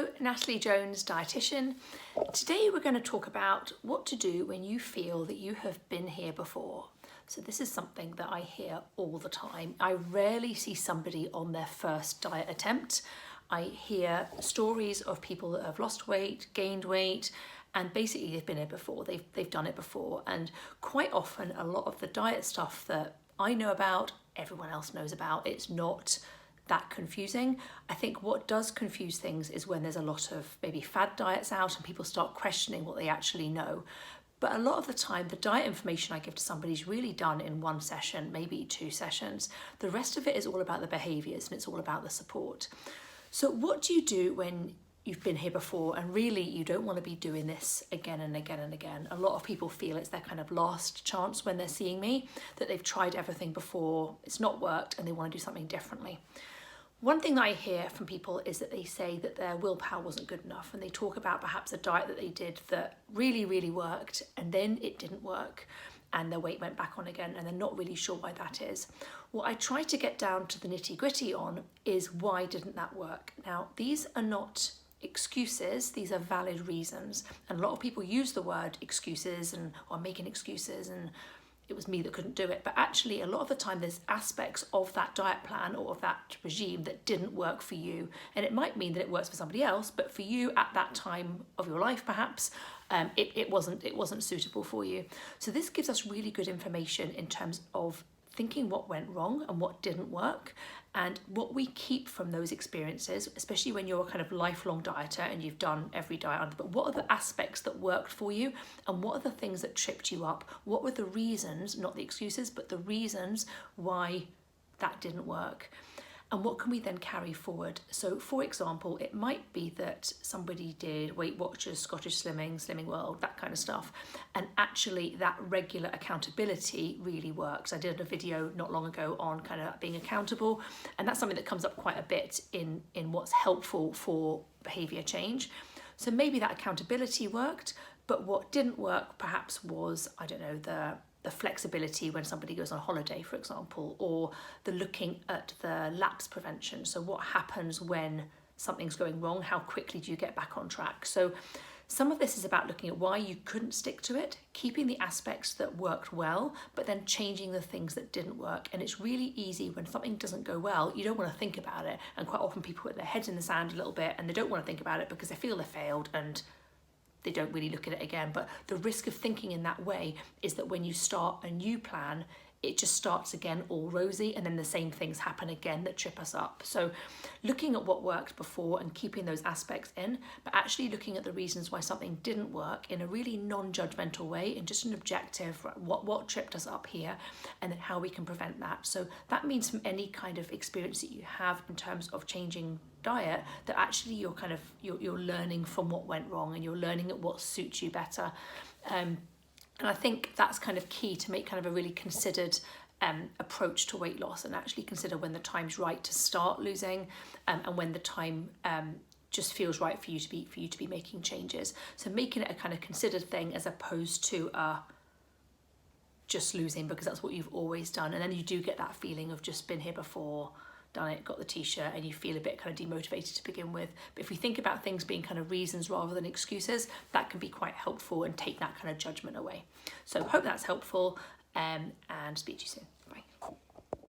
Hello, Natalie Jones, dietitian. Today we're going to talk about what to do when you feel that you have been here before. So this is something that I hear all the time. I rarely see somebody on their first diet attempt. I hear stories of people that have lost weight, gained weight, and basically they've been here before, they've done it before. And quite often a lot of the diet stuff that I know about, everyone else knows about. It's not that confusing. I think what does confuse things is when there's a lot of maybe fad diets out and people start questioning what they actually know. But a lot of the time, the diet information I give to somebody is really done in one session, maybe 2 sessions. The rest of it is all about the behaviours and it's all about the support. So what do you do when you've been here before and really you don't want to be doing this again and again and again? A lot of people feel it's their kind of last chance when they're seeing me, that they've tried everything before, it's not worked and they want to do something differently. One thing that I hear from people is that they say that their willpower wasn't good enough, and they talk about perhaps a diet that they did that really, really worked and then it didn't work and their weight went back on again and they're not really sure why that is. What I try to get down to the nitty-gritty on is why didn't that work? Now, these are not excuses, these are valid reasons. And a lot of people use the word excuses and are making excuses and it was me that couldn't do it. But actually, a lot of the time, there's aspects of that diet plan or of that regime that didn't work for you. And it might mean that it works for somebody else, but for you at that time of your life, perhaps, it wasn't suitable for you. So this gives us really good information in terms of thinking what went wrong and what didn't work and what we keep from those experiences, especially when you're a kind of lifelong dieter and you've done every diet under, but what are the aspects that worked for you and what are the things that tripped you up? What were the reasons, not the excuses, but the reasons why that didn't work? And what can we then carry forward? So for example, it might be that somebody did Weight Watchers, Scottish Slimming, Slimming World, that kind of stuff. And actually that regular accountability really works. I did a video not long ago on kind of being accountable. And that's something that comes up quite a bit in what's helpful for behavior change. So maybe that accountability worked, but what didn't work perhaps was, I don't know, the flexibility when somebody goes on holiday, for example, or the looking at the lapse prevention. So what happens when something's going wrong? How quickly do you get back on track? So some of this is about looking at why you couldn't stick to it, keeping the aspects that worked well, but then changing the things that didn't work. And it's really easy when something doesn't go well, you don't want to think about it. And quite often people put their heads in the sand a little bit and they don't want to think about it because they feel they failed and they don't really look at it again. But the risk of thinking in that way is that when you start a new plan, it just starts again all rosy and then the same things happen again that trip us up. So looking at what worked before and keeping those aspects in, but actually looking at the reasons why something didn't work in a really non-judgmental way and just an objective, what tripped us up here and then how we can prevent that. So that means from any kind of experience that you have in terms of changing diet, that actually you're learning from what went wrong and you're learning at what suits you better. And I think that's kind of key to make kind of a really considered approach to weight loss and actually consider when the time's right to start losing and when the time just feels right for you to be making changes. So making it a kind of considered thing as opposed to just losing because that's what you've always done. And then you do get that feeling of just been here before, done it, got the t-shirt, and you feel a bit kind of demotivated to begin with. But if we think about things being kind of reasons rather than excuses, that can be quite helpful and take that kind of judgment away. So hope that's helpful and speak to you soon.